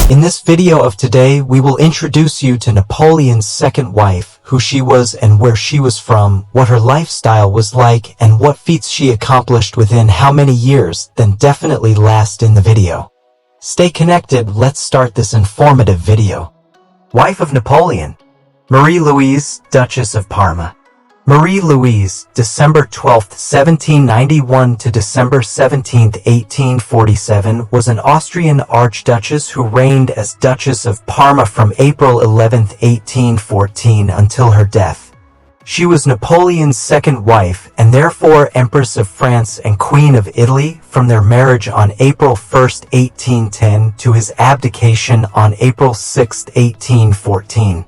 In this video of today, we will introduce you to Napoleon's second wife, who she was and where she was from, what her lifestyle was like, and what feats she accomplished within how many years. Then definitely last in the video. Stay connected, let's start this informative video. Wife of Napoleon, Marie Louise, Duchess of Parma. Marie Louise, December 12, 1791 to December 17, 1847, was an Austrian archduchess who reigned as Duchess of Parma from April 11, 1814 until her death. She was Napoleon's second wife and therefore Empress of France and Queen of Italy from their marriage on April 1, 1810 to his abdication on April 6, 1814.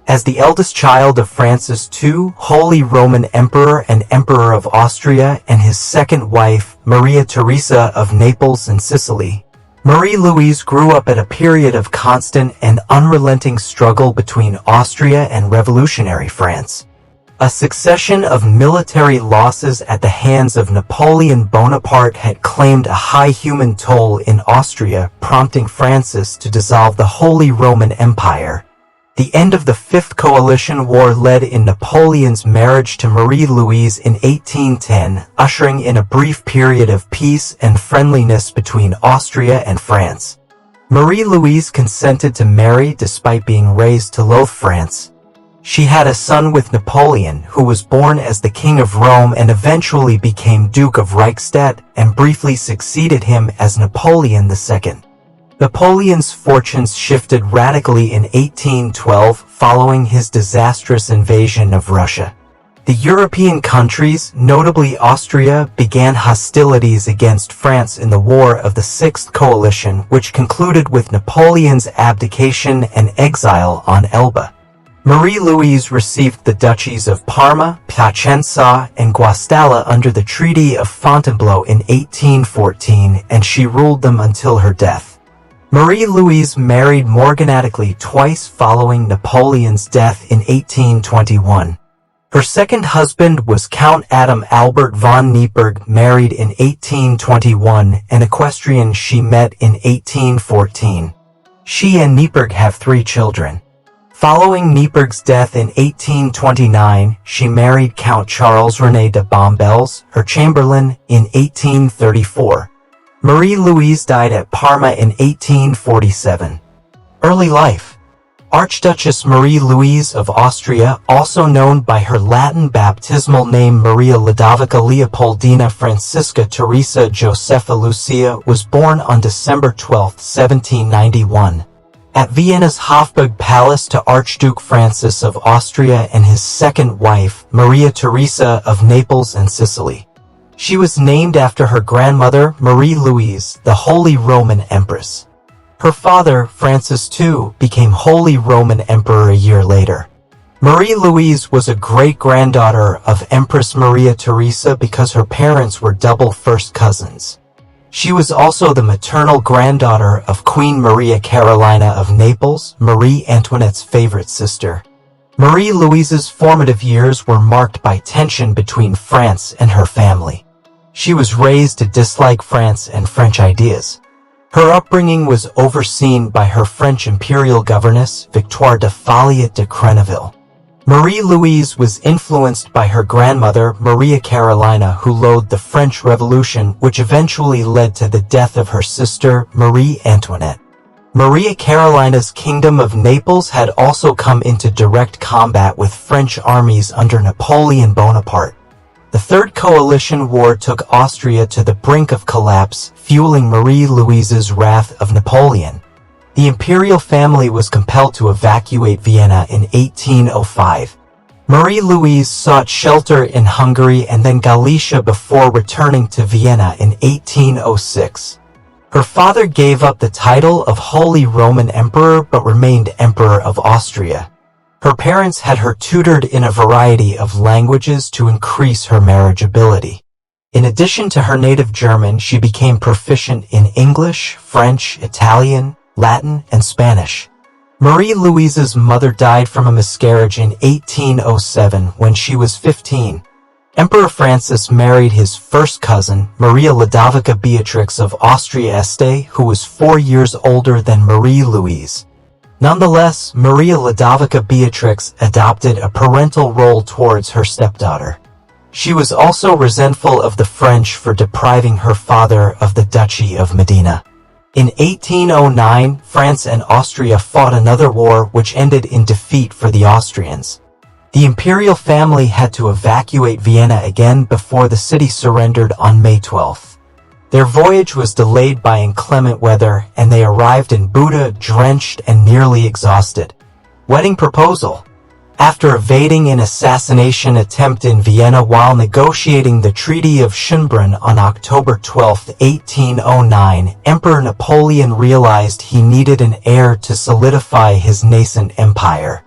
As the eldest child of Francis II, Holy Roman Emperor and Emperor of Austria, and his second wife, Maria Theresa of Naples and Sicily, Marie Louise grew up at a period of constant and unrelenting struggle between Austria and revolutionary France. A succession of military losses at the hands of Napoleon Bonaparte had claimed a high human toll in Austria, prompting Francis to dissolve the Holy Roman Empire. The end of the Fifth Coalition War led in Napoleon's marriage to Marie Louise in 1810, ushering in a brief period of peace and friendliness between Austria and France. Marie Louise consented to marry despite being raised to loathe France. She had a son with Napoleon, who was born as the King of Rome and eventually became Duke of Reichstadt and briefly succeeded him as Napoleon II. Napoleon's fortunes shifted radically in 1812 following his disastrous invasion of Russia. The European countries, notably Austria, began hostilities against France in the War of the Sixth Coalition, which concluded with Napoleon's abdication and exile on Elba. Marie Louise received the duchies of Parma, Piacenza, and Guastalla under the Treaty of Fontainebleau in 1814, and she ruled them until her death. Marie Louise married morganatically twice following Napoleon's death in 1821. Her second husband was Count Adam Albert von Neipperg, married in 1821, an equestrian she met in 1814. She and Neipperg have 3 children. Following Neipperg's death in 1829, she married Count Charles René de Bombelles, her chamberlain, in 1834. Marie Louise died at Parma in 1847. Early life. Archduchess Marie Louise of Austria, also known by her Latin baptismal name Maria Ludovica Leopoldina Francisca Teresa Josepha Lucia, was born on December 12, 1791. At Vienna's Hofburg Palace to Archduke Francis of Austria and his second wife, Maria Theresa of Naples and Sicily. She was named after her grandmother, Marie Louise, the Holy Roman Empress. Her father, Francis II, became Holy Roman Emperor a year later. Marie Louise was a great-granddaughter of Empress Maria Theresa because her parents were double first cousins. She was also the maternal granddaughter of Queen Maria Carolina of Naples, Marie Antoinette's favorite sister. Marie Louise's formative years were marked by tension between France and her family. She was raised to dislike France and French ideas. Her upbringing was overseen by her French imperial governess, Victoire de Folliot de Crenneville. Marie Louise was influenced by her grandmother, Maria Carolina, who loathed the French Revolution, which eventually led to the death of her sister, Marie Antoinette. Maria Carolina's Kingdom of Naples had also come into direct combat with French armies under Napoleon Bonaparte. The Third Coalition War took Austria to the brink of collapse, fueling Marie Louise's wrath of Napoleon. The imperial family was compelled to evacuate Vienna in 1805. Marie Louise sought shelter in Hungary and then Galicia before returning to Vienna in 1806. Her father gave up the title of Holy Roman Emperor but remained Emperor of Austria. Her parents had her tutored in a variety of languages to increase her marriageability. In addition to her native German, she became proficient in English, French, Italian, Latin, and Spanish. Marie Louise's mother died from a miscarriage in 1807 when she was 15. Emperor Francis married his first cousin, Maria Ludovica Beatrix of Austria Este, who was 4 years older than Marie Louise. Nonetheless, Maria Ludovica Beatrix adopted a parental role towards her stepdaughter. She was also resentful of the French for depriving her father of the Duchy of Modena. In 1809, France and Austria fought another war which ended in defeat for the Austrians. The imperial family had to evacuate Vienna again before the city surrendered on May 12. Their voyage was delayed by inclement weather, and they arrived in Buda drenched and nearly exhausted. Wedding proposal. After evading an assassination attempt in Vienna while negotiating the Treaty of Schönbrunn on October 12, 1809, Emperor Napoleon realized he needed an heir to solidify his nascent empire.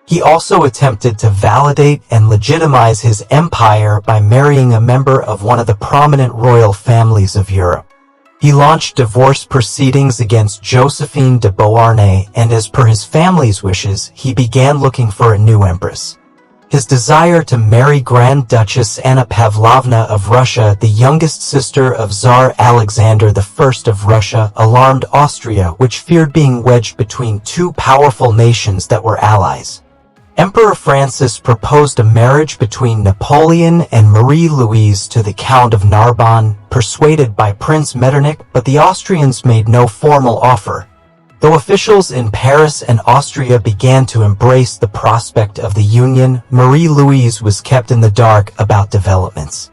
He also attempted to validate and legitimize his empire by marrying a member of one of the prominent royal families of Europe. He launched divorce proceedings against Josephine de Beauharnais, and as per his family's wishes, he began looking for a new empress. His desire to marry Grand Duchess Anna Pavlovna of Russia, the youngest sister of Tsar Alexander I of Russia, alarmed Austria, which feared being wedged between two powerful nations that were allies. Emperor Francis proposed a marriage between Napoleon and Marie Louise to the Count of Narbonne, persuaded by Prince Metternich, but the Austrians made no formal offer. Though officials in Paris and Austria began to embrace the prospect of the union, Marie Louise was kept in the dark about developments.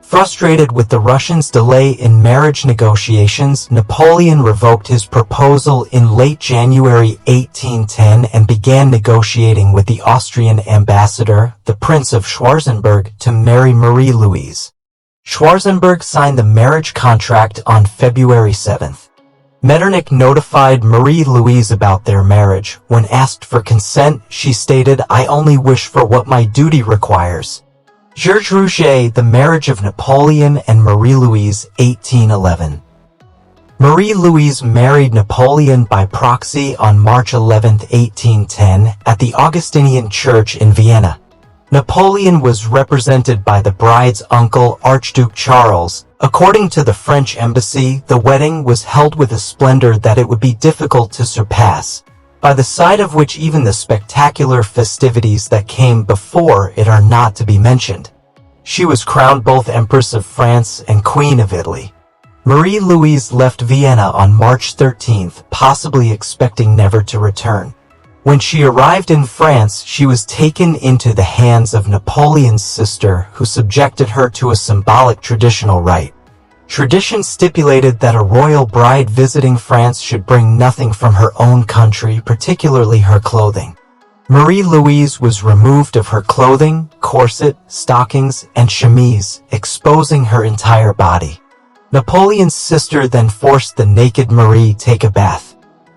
Frustrated with the Russians' delay in marriage negotiations, Napoleon revoked his proposal in late January 1810 and began negotiating with the Austrian ambassador, the Prince of Schwarzenberg, to marry Marie Louise. Schwarzenberg signed the marriage contract on February 7. Metternich notified Marie Louise about their marriage. When asked for consent, she stated, "I only wish for what my duty requires." Georges Rouget, The Marriage of Napoleon and Marie Louise, 1811. Marie Louise married Napoleon by proxy on March 11, 1810, at the Augustinian Church in Vienna. Napoleon was represented by the bride's uncle, Archduke Charles. According to the French embassy, the wedding was held with a splendor that it would be difficult to surpass, by the side of which even the spectacular festivities that came before it are not to be mentioned. She was crowned both Empress of France and Queen of Italy. Marie Louise left Vienna on March 13, possibly expecting never to return. When she arrived in France, she was taken into the hands of Napoleon's sister, who subjected her to a symbolic traditional rite. Tradition stipulated that a royal bride visiting France should bring nothing from her own country, particularly her clothing. Marie Louise was removed of her clothing, corset, stockings, and chemise, exposing her entire body. Napoleon's sister then forced the naked Marie take a bath.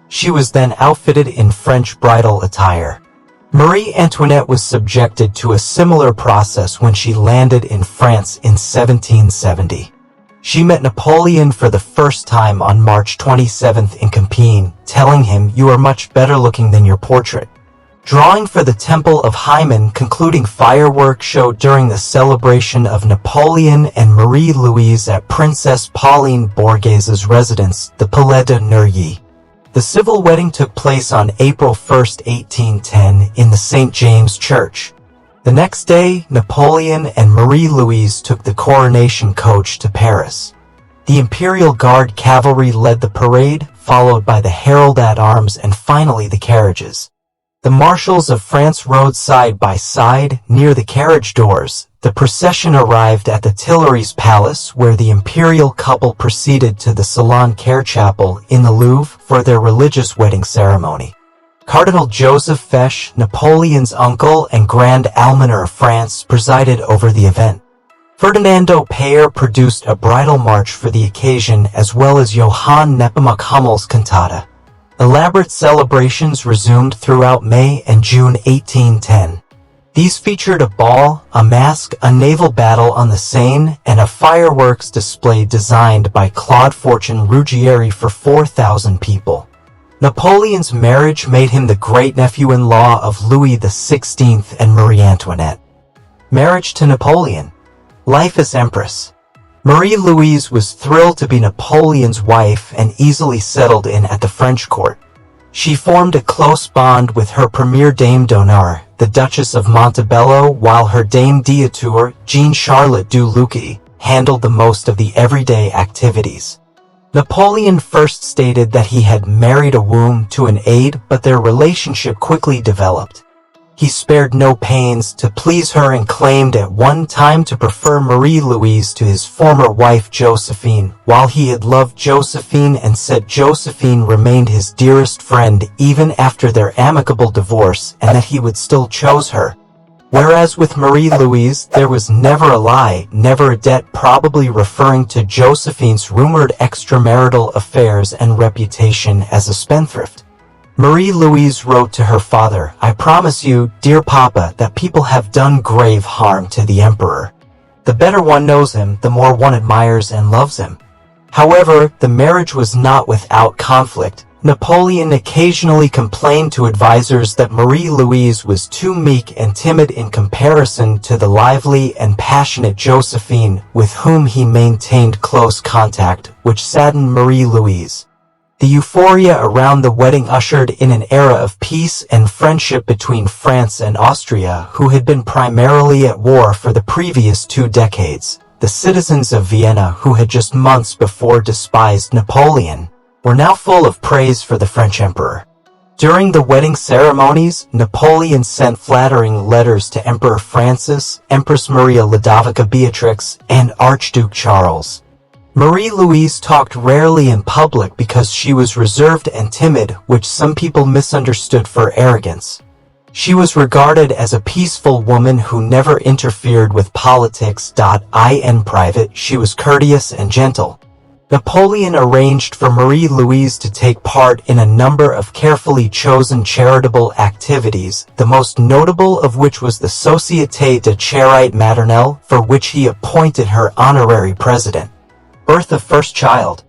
She was then outfitted in French bridal attire. Marie Antoinette was subjected to a similar process when she landed in France in 1770. She met Napoleon for the first time on March 27 in Compiègne, telling him, "You are much better looking than your portrait." Drawing for the Temple of Hymen, concluding fireworks showed during the celebration of Napoleon and Marie Louise at Princess Pauline Borghese's residence, the Palais de Neuilly. The civil wedding took place on April 1, 1810, in the St. James Church. The next day, Napoleon and Marie Louise took the coronation coach to Paris. The Imperial Guard cavalry led the parade, followed by the herald at arms and finally the carriages. The marshals of France rode side by side near the carriage doors. The procession arrived at the Tuileries Palace, where the imperial couple proceeded to the Salon Care Chapel in the Louvre for their religious wedding ceremony. Cardinal Joseph Fesch, Napoleon's uncle and Grand Almoner of France, presided over the event. Ferdinando Payer produced a bridal march for the occasion, as well as Johann Nepomuk Hummel's cantata. Elaborate celebrations resumed throughout May and June 1810. These featured a ball, a masque, a naval battle on the Seine, and a fireworks display designed by Claude Fortune Ruggieri for 4,000 people. Napoleon's marriage made him the great-nephew-in-law of Louis XVI and Marie Antoinette. Marriage to Napoleon. Life as Empress. Marie Louise was thrilled to be Napoleon's wife and easily settled in at the French court. She formed a close bond with her premier dame d'honneur, the Duchess of Montebello, while her dame d'honneur, Jean-Charlotte du Lucy, handled the most of the everyday activities. Napoleon first stated that he had married a womb to an aide, but their relationship quickly developed. He spared no pains to please her and claimed at one time to prefer Marie Louise to his former wife Josephine, while he had loved Josephine and said Josephine remained his dearest friend even after their amicable divorce and that he would still choose her. Whereas with Marie Louise, there was never a lie, never a debt, probably referring to Josephine's rumored extramarital affairs and reputation as a spendthrift. Marie Louise wrote to her father, "I promise you, dear Papa, that people have done grave harm to the emperor. The better one knows him, the more one admires and loves him." However, the marriage was not without conflict. Napoleon occasionally complained to advisors that Marie Louise was too meek and timid in comparison to the lively and passionate Josephine, with whom he maintained close contact, which saddened Marie Louise. The euphoria around the wedding ushered in an era of peace and friendship between France and Austria, who had been primarily at war for the previous 2 decades. The citizens of Vienna, who had just months before despised Napoleon, were now full of praise for the French emperor. During the wedding ceremonies, Napoleon sent flattering letters to Emperor Francis, Empress Maria Ludovica Beatrix, and Archduke Charles. Marie Louise talked rarely in public because she was reserved and timid, which some people misunderstood for arrogance. She was regarded as a peaceful woman who never interfered with politics. In private, she was courteous and gentle. Napoleon arranged for Marie Louise to take part in a number of carefully chosen charitable activities, the most notable of which was the Société de Charité Maternelle, for which he appointed her honorary president. Birth of first child.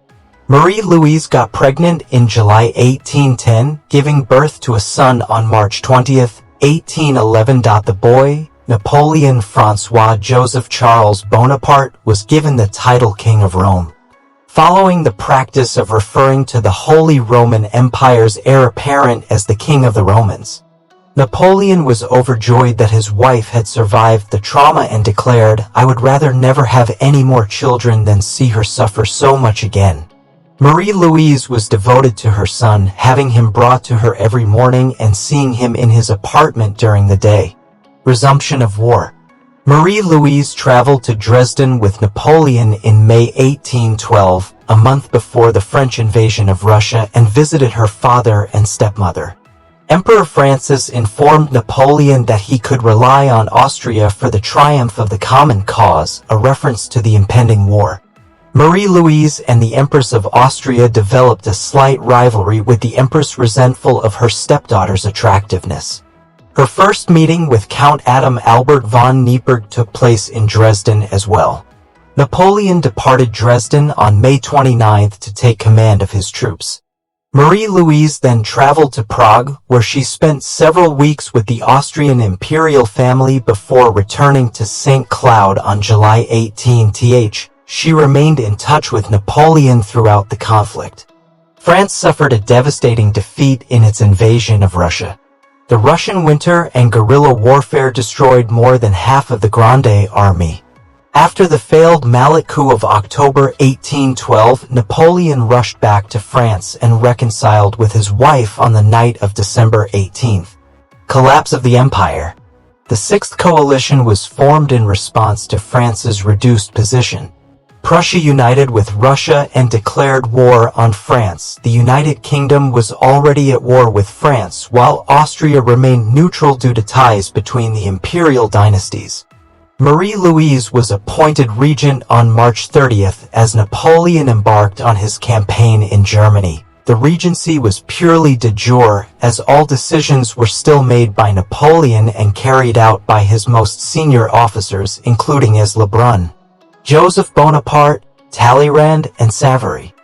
Marie Louise got pregnant in July 1810, giving birth to a son on March 20, 1811. The boy, Napoleon Francois Joseph Charles Bonaparte, was given the title King of Rome. Following the practice of referring to the Holy Roman Empire's heir apparent as the King of the Romans, Napoleon was overjoyed that his wife had survived the trauma and declared, "I would rather never have any more children than see her suffer so much again." Marie Louise was devoted to her son, having him brought to her every morning and seeing him in his apartment during the day. Resumption of war. Marie Louise traveled to Dresden with Napoleon in May 1812, a month before the French invasion of Russia, and visited her father and stepmother. Emperor Francis informed Napoleon that he could rely on Austria for the triumph of the common cause, a reference to the impending war. Marie Louise and the Empress of Austria developed a slight rivalry, with the Empress resentful of her stepdaughter's attractiveness. Her first meeting with Count Adam Albert von Neipperg took place in Dresden as well. Napoleon departed Dresden on May 29 to take command of his troops. Marie Louise then traveled to Prague, where she spent several weeks with the Austrian imperial family before returning to St. Cloud on July 18th. She remained in touch with Napoleon throughout the conflict. France suffered a devastating defeat in its invasion of Russia. The Russian winter and guerrilla warfare destroyed more than half of the Grande Army. After the failed Mallet coup of October 1812, Napoleon rushed back to France and reconciled with his wife on the night of December 18th. Collapse of the Empire. The Sixth Coalition was formed in response to France's reduced position. Prussia united with Russia and declared war on France. The United Kingdom was already at war with France, while Austria remained neutral due to ties between the imperial dynasties. Marie Louise was appointed regent on March 30th as Napoleon embarked on his campaign in Germany. The regency was purely de jure, as all decisions were still made by Napoleon and carried out by his most senior officers, including as Lebrun, Joseph Bonaparte, Talleyrand, and Savary.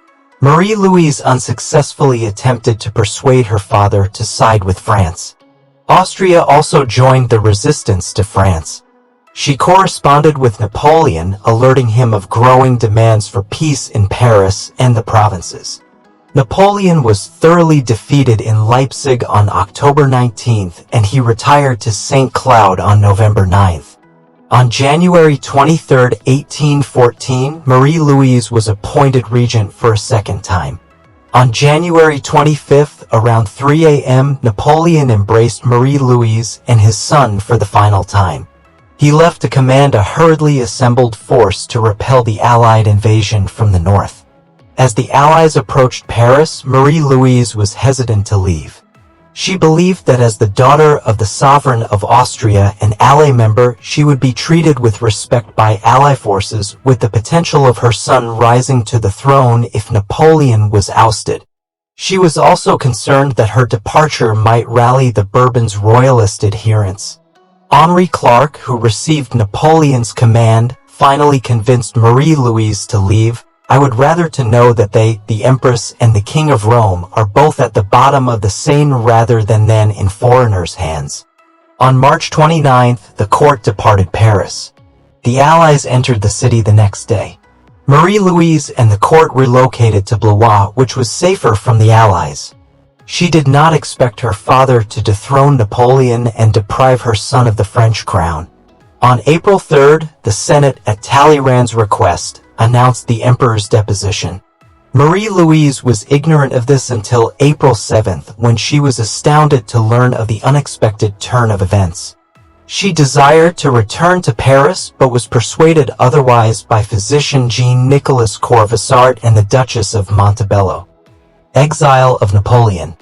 Marie Louise unsuccessfully attempted to persuade her father to side with France. Austria also joined the resistance to France. She corresponded with Napoleon, alerting him of growing demands for peace in Paris and the provinces. Napoleon was thoroughly defeated in Leipzig on October 19th, and he retired to St. Cloud on November 9th. On January 23, 1814, Marie Louise was appointed regent for a second time. On January 25th, around 3 a.m., Napoleon embraced Marie Louise and his son for the final time. He left to command a hurriedly assembled force to repel the Allied invasion from the north. As the Allies approached Paris, Marie Louise was hesitant to leave. She believed that as the daughter of the Sovereign of Austria and ally member, she would be treated with respect by Ally forces, with the potential of her son rising to the throne if Napoleon was ousted. She was also concerned that her departure might rally the Bourbons' royalist adherents. Henri Clark, who received Napoleon's command, finally convinced Marie Louise to leave. "I would rather to know that they, the Empress and the King of Rome, are both at the bottom of the Seine rather than then in foreigners' hands." On March 29th, the court departed Paris. The Allies entered the city the next day. Marie Louise and the court relocated to Blois, which was safer from the Allies. She did not expect her father to dethrone Napoleon and deprive her son of the French crown. On April 3rd, the Senate, at Talleyrand's request, announced the emperor's deposition. Marie Louise was ignorant of this until April 7th, when she was astounded to learn of the unexpected turn of events. She desired to return to Paris, but was persuaded otherwise by physician Jean-Nicolas Corvisart and the Duchess of Montebello. Exile of Napoleon.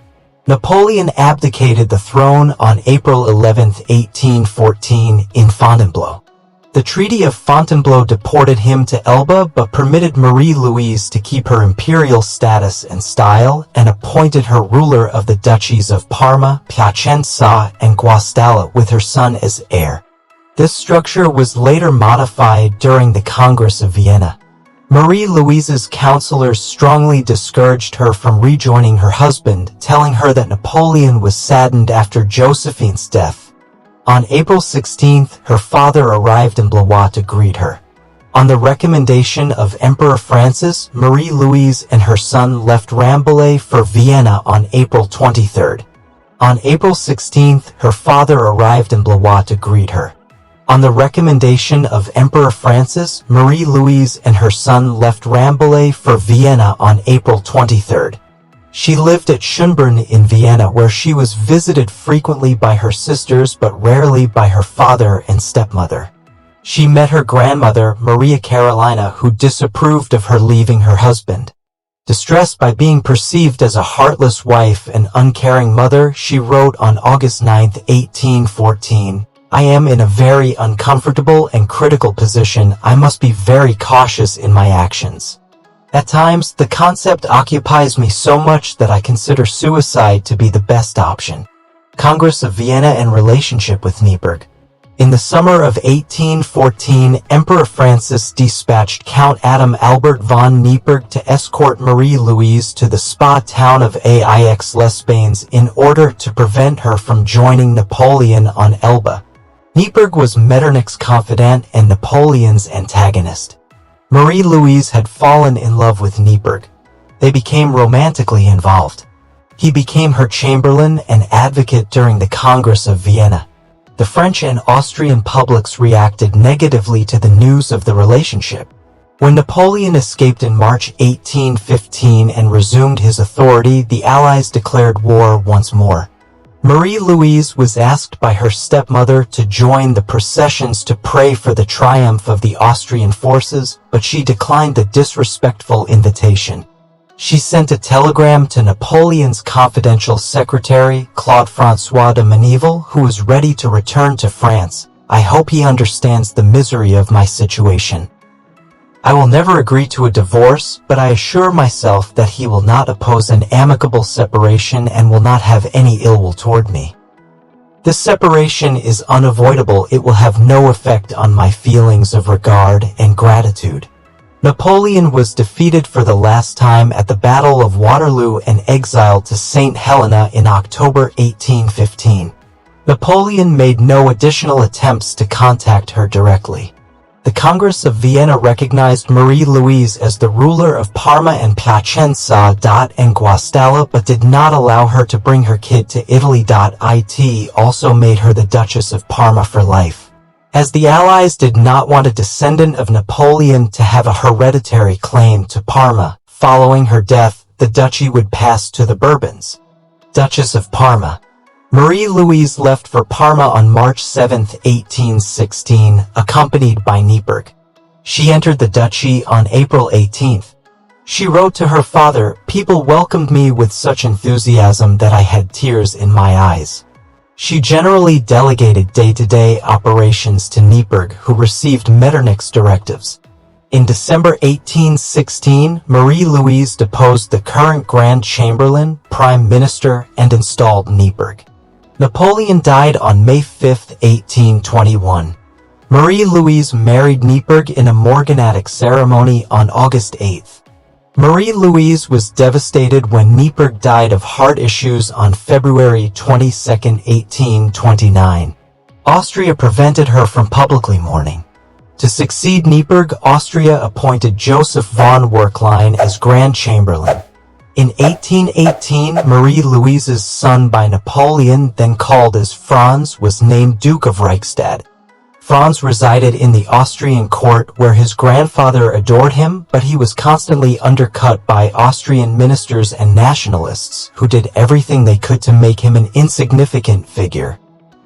Napoleon abdicated the throne on April 11, 1814, in Fontainebleau. The Treaty of Fontainebleau deported him to Elba but permitted Marie Louise to keep her imperial status and style, and appointed her ruler of the duchies of Parma, Piacenza, and Guastalla with her son as heir. This structure was later modified during the Congress of Vienna. Marie Louise's counselors strongly discouraged her from rejoining her husband, telling her that Napoleon was saddened after Josephine's death. On April 16th, her father arrived in Blois to greet her. On the recommendation of Emperor Francis, Marie Louise and her son left Rambouillet for Vienna on April 23rd. On April 16th, her father arrived in Blois to greet her. On the recommendation of Emperor Francis, Marie Louise and her son left Rambouillet for Vienna on April 23rd. She lived at Schönbrunn in Vienna, where she was visited frequently by her sisters but rarely by her father and stepmother. She met her grandmother, Maria Carolina, who disapproved of her leaving her husband. Distressed by being perceived as a heartless wife and uncaring mother, she wrote on August 9, 1814, "I am in a very uncomfortable and critical position. I must be very cautious in my actions. At times, the concept occupies me so much that I consider suicide to be the best option." Congress of Vienna and relationship with Nieburg. In the summer of 1814, Emperor Francis dispatched Count Adam Albert von Nieburg to escort Marie Louise to the spa town of Aix-les-Bains in order to prevent her from joining Napoleon on Elba. Nieburg was Metternich's confidant and Napoleon's antagonist. Marie Louise had fallen in love with Nieburg. They became romantically involved. He became her chamberlain and advocate during the Congress of Vienna. The French and Austrian publics reacted negatively to the news of the relationship. When Napoleon escaped in March 1815 and resumed his authority, the Allies declared war once more. Marie Louise was asked by her stepmother to join the processions to pray for the triumph of the Austrian forces, but she declined the disrespectful invitation. She sent a telegram to Napoleon's confidential secretary, Claude-François de Menneval, who was ready to return to France. "I hope he understands the misery of my situation. I will never agree to a divorce, but I assure myself that he will not oppose an amicable separation and will not have any ill will toward me. This separation is unavoidable. It will have no effect on my feelings of regard and gratitude." Napoleon was defeated for the last time at the Battle of Waterloo and exiled to St. Helena in October 1815. Napoleon made no additional attempts to contact her directly. The Congress of Vienna recognized Marie Louise as the ruler of Parma and Piacenza and Guastalla, but did not allow her to bring her kid to Italy. It also made her the Duchess of Parma for life, as the Allies did not want a descendant of Napoleon to have a hereditary claim to Parma. Following her death, the duchy would pass to the Bourbons. Duchess of Parma. Marie Louise left for Parma on March 7, 1816, accompanied by Neipperg. She entered the duchy on April 18. She wrote to her father, "People welcomed me with such enthusiasm that I had tears in my eyes." She generally delegated day-to-day operations to Neipperg, who received Metternich's directives. In December 1816, Marie Louise deposed the current Grand Chamberlain, Prime Minister, and installed Neipperg. Napoleon died on May 5, 1821. Marie Louise married Neipperg in a morganatic ceremony on August 8. Marie Louise was devastated when Neipperg died of heart issues on February 22, 1829. Austria prevented her from publicly mourning. To succeed Neipperg, Austria appointed Joseph von Werklein as Grand Chamberlain. In 1818, Marie Louise's son by Napoleon, then called as Franz, was named Duke of Reichstadt. Franz resided in the Austrian court where his grandfather adored him, but he was constantly undercut by Austrian ministers and nationalists, who did everything they could to make him an insignificant figure.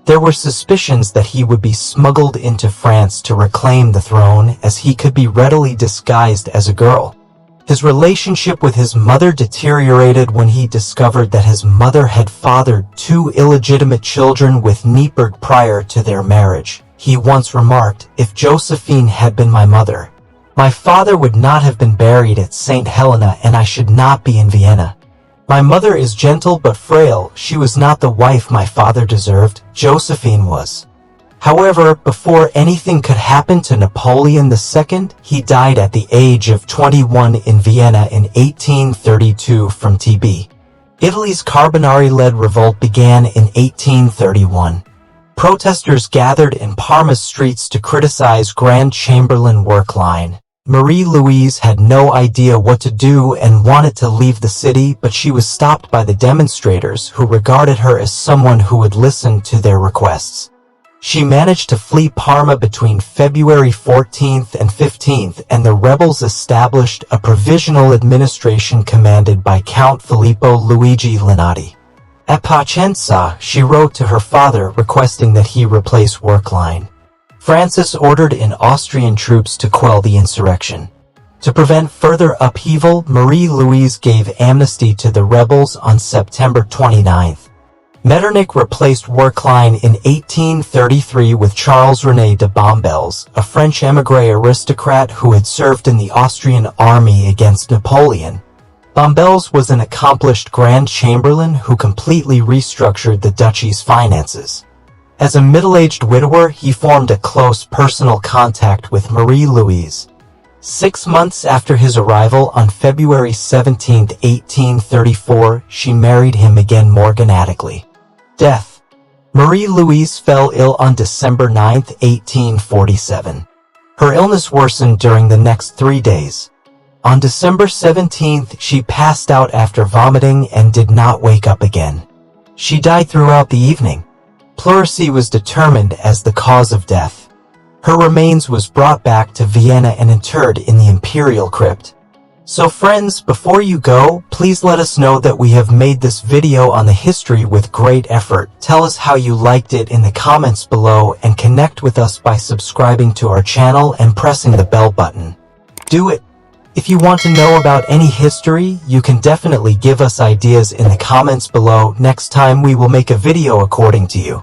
There were suspicions that he would be smuggled into France to reclaim the throne, as he could be readily disguised as a girl. His relationship with his mother deteriorated when he discovered that his mother had fathered 2 illegitimate children with Neipperg prior to their marriage. He once remarked, "If Josephine had been my mother, my father would not have been buried at St. Helena and I should not be in Vienna. My mother is gentle but frail. She was not the wife my father deserved. Josephine was." However, before anything could happen to Napoleon II, he died at the age of 21 in Vienna in 1832 from TB. Italy's Carbonari-led revolt began in 1831. Protesters gathered in Parma's streets to criticize Grand Chamberlain Werklein. Marie Louise had no idea what to do and wanted to leave the city, but she was stopped by the demonstrators, who regarded her as someone who would listen to their requests. She managed to flee Parma between February 14th and 15th, and the rebels established a provisional administration commanded by Count Filippo Luigi Linati. At Piacenza, she wrote to her father requesting that he replace Werklein. Francis ordered in Austrian troops to quell the insurrection. To prevent further upheaval, Marie Louise gave amnesty to the rebels on September 29th. Metternich replaced Werklein in 1833 with Charles-René de Bombelles, a French émigré aristocrat who had served in the Austrian army against Napoleon. Bombelles was an accomplished Grand Chamberlain who completely restructured the duchy's finances. As a middle-aged widower, he formed a close personal contact with Marie Louise. 6 months after his arrival on February 17, 1834, she married him again morganatically. Death. Marie Louise fell ill on December 9, 1847. Her illness worsened during the next 3 days. On December 17th, she passed out after vomiting and did not wake up again. She died throughout the evening. Pleurisy was determined as the cause of death. Her remains was brought back to Vienna and interred in the imperial crypt. So friends, before you go, please let us know that we have made this video on the history with great effort. Tell us how you liked it in the comments below and connect with us by subscribing to our channel and pressing the bell button. Do it! If you want to know about any history, you can definitely give us ideas in the comments below. Next time we will make a video according to you.